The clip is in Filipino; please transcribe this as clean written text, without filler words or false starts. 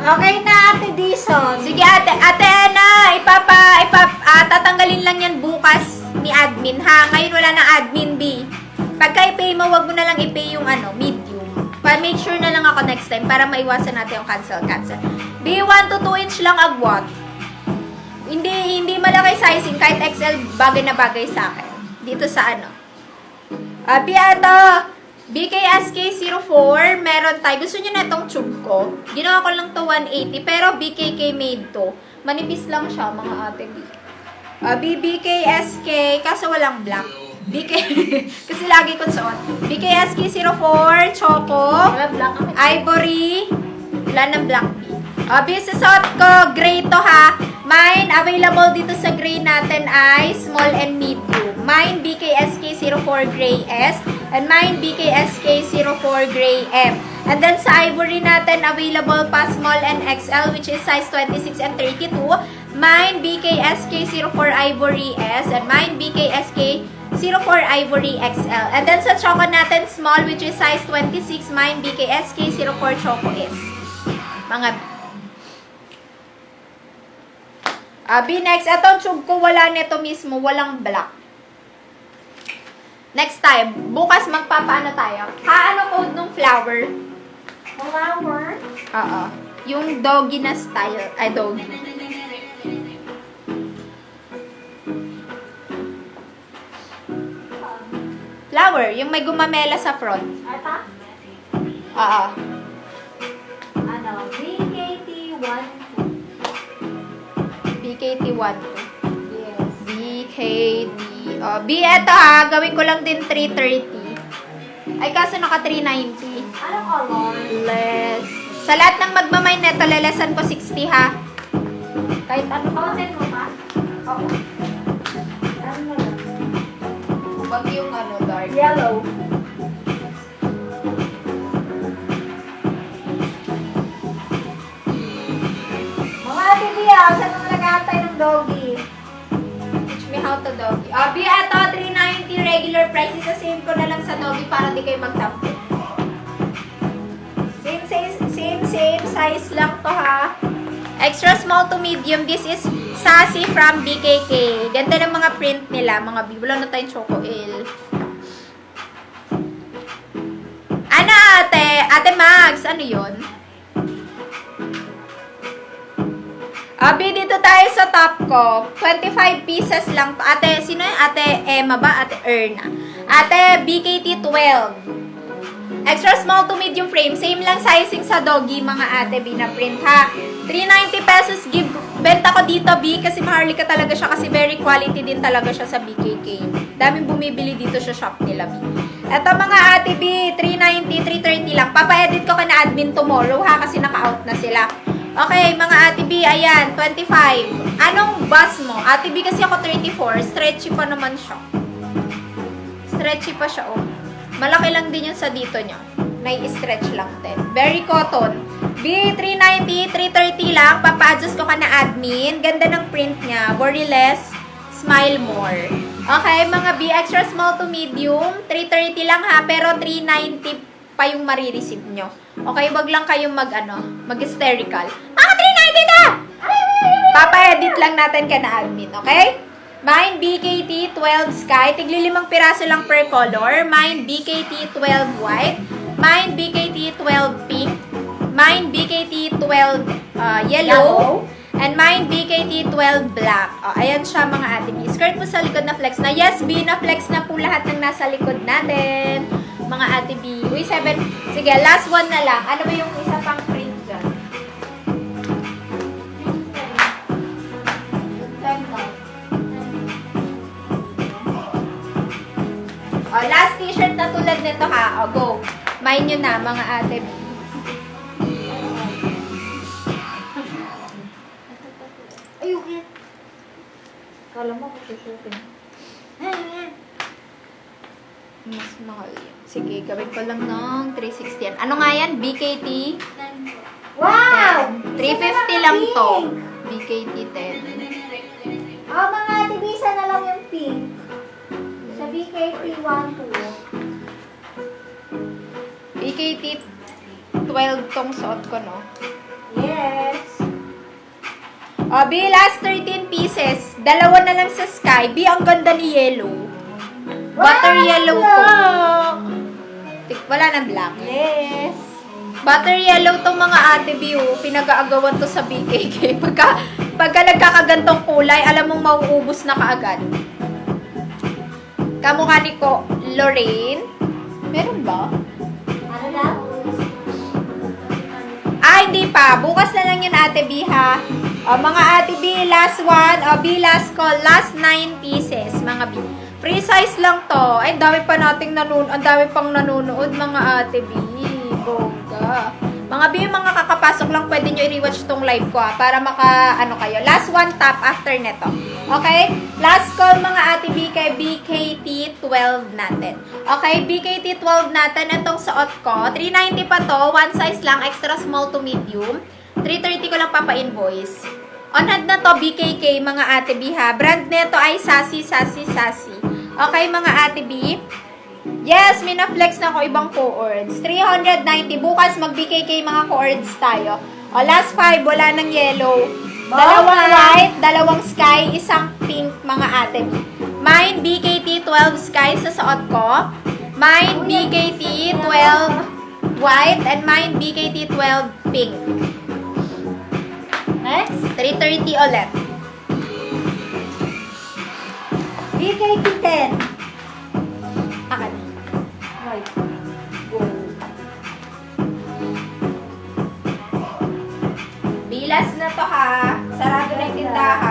Okay na, Ate Dison. Sige, ate Ana, tatanggalin lang yan bukas ni admin, ha? Ngayon wala nang admin, B. Pagka i-pay mo, wag mo na lang i-pay yung medium. Make sure na lang ako next time para maiwasan natin yung cancel. B, 1 to 2 inch lang agwat. Hindi malaki sizing, kahit XL, bagay na bagay sa akin. Dito sa B, BKSK04, meron tayo. Gusto nyo na itong tube ko? Ginawa ko lang to 180, pero BKK made to. Manipis lang siya, mga ate B. BKSK, kaso walang black. Kasi lagi kong suot. BKSK04, choco, ivory, wala ng black B. Susot ko, gray to, ha. Mine, available dito sa gray natin ay small and medium. Mine, BKSK04 Gray S. And mine, BKSK04 Gray M. And then sa ivory natin, available pa small and XL, which is size 26 and 32. Mine, BKSK04 Ivory S. And mine, BKSK04 Ivory XL. And then sa choco natin, small, which is size 26. Mine, BKSK04 Choco S. Mga next, itong tube ko, wala nito mismo, walang black. Next time, bukas magpapaano tayo? Ano code nung flower? Flower? Oo. Yung doggy na style. Ay, doggy. Flower, yung may gumamela sa front. Ata? Oo. BKT1. BKT1. Yes. BKT. B, eto, ha. Gawin ko lang din 330. Ay, kaso naka 390. Anong color? Less. Sa lahat ng magmamay neto, lelesan ko 60, ha. Kahit ano. Content mo pa? Oo. Ano mo lang? Wag yung dark. Yellow. Mga ate Bia, saan mo nag-aantay ng doggy? Teach me how to doggy. B, eto, 390 regular price. Isa-same ko na lang sa doggy para di kayo magtampo. Same size lang to, ha. Extra small to medium. This is Sassy from BKK. Ganda ng mga print nila, mga B. Wala na tayong choco L. Ano, ate? Ate Max, ano yun? Dito tayo sa top ko. 25 pieces lang to. Ate, sino yun? Ate Emma ba? Ate Erna. Ate, BKT12. Extra small to medium frame. Same lang sizing sa doggy, mga ate B na print, ha. 390 pesos give. Benta ko dito, B, kasi maharli ka talaga siya kasi very quality din talaga siya sa BKK. Daming bumibili dito sa shop nila, B. Eto, mga ate B, 390, 330 lang. Papa-edit ko ka na admin tomorrow, ha, kasi naka-out na sila. Okay, mga ate B, ayan, 25. Anong bus mo? Ate B, kasi ako 34. Stretchy pa naman siya. Stretchy pa siya, oh. Malaki lang din yung sa dito niya. Nai-stretch lang din. Very cotton. B, 390, 330 lang. Papa-adjust ko ka na admin. Ganda ng print niya. Worry less, smile more. Okay, mga B, extra small to medium. 330 lang, ha. Pero 390 pa yung marireceive nyo. Okay, wag lang kayong mag-hysterical. 390 na! Papa-edit lang natin ka na admin, okay? Mine, BKT 12 Sky. Tigli 5 piraso lang per color. Mine, BKT 12 White. Mine, BKT 12 Pink. Mine, BKT 12 Yellow. And mine, BKT 12 Black. Ayan siya, mga ate B. Skirt po sa likod na flex na. Yes, B, na flex na po lahat ng nasa likod natin. Mga ate B. Uy, 7. Sige, last one na lang. Ano ba yung isa pang print dyan? Last t-shirt na tulad nito, ha. Go. Mine nyo na, mga ate. Ayun. Kala mo, kususutin. Mas mahal yun. Sige, gawin ko lang ng 360 yan. Ano nga yan? BKT? Wow! 350 lang to. BKT 10. Mga BKT 12 tong suot ko, no? Yes. B, last 13 pieces. Dalawa na lang sa sky. B, ang ganda ni yellow. Butter yellow to. Wala nang black. Yes. Butter yellow tong mga ate B, oh. Pinag-aagawan to sa BKK. Pagka nagkakagantong kulay, alam mong mauubos na kaagad. Kamukha ni ko, Lorraine. Meron ba? Ano lang? Hindi pa. Bukas na lang yun, ate B, ha? Mga ate B, last one. B, last call. Last 9 pieces, mga B. Free size lang to. Ay, dami pa nating ang dami pang nanonood, mga ate B. Bongga. Mga B, mga kakapasok lang, pwede nyo i-rewatch tong live ko, ha? Para kayo. Last one tap after neto. Okay? Last call, mga ate B, kay BKT 12 natin. Okay? BKT 12 natin. Itong suot ko. 390 pa to. One size lang. Extra small to medium. 330 ko lang papa-invoice. On hand na to, BKK, mga ate B, ha? Brand nito ay Sassy. Okay, mga ate B? Yes, may na-flex na ako ibang co-ords. 390. Bukas mag-BKK mga co-ords tayo. Last 5, wala ng yellow. Dalawang white, dalawang sky, isang pink, mga ate B. Mine, BKT 12 sky sa suot ko. Mine, BKT 12 white. And mine, BKT 12 pink. Next. 330 ulit. BKT 10. Akan. Right. Bilas na to, ha. Sarado na yung tindahan.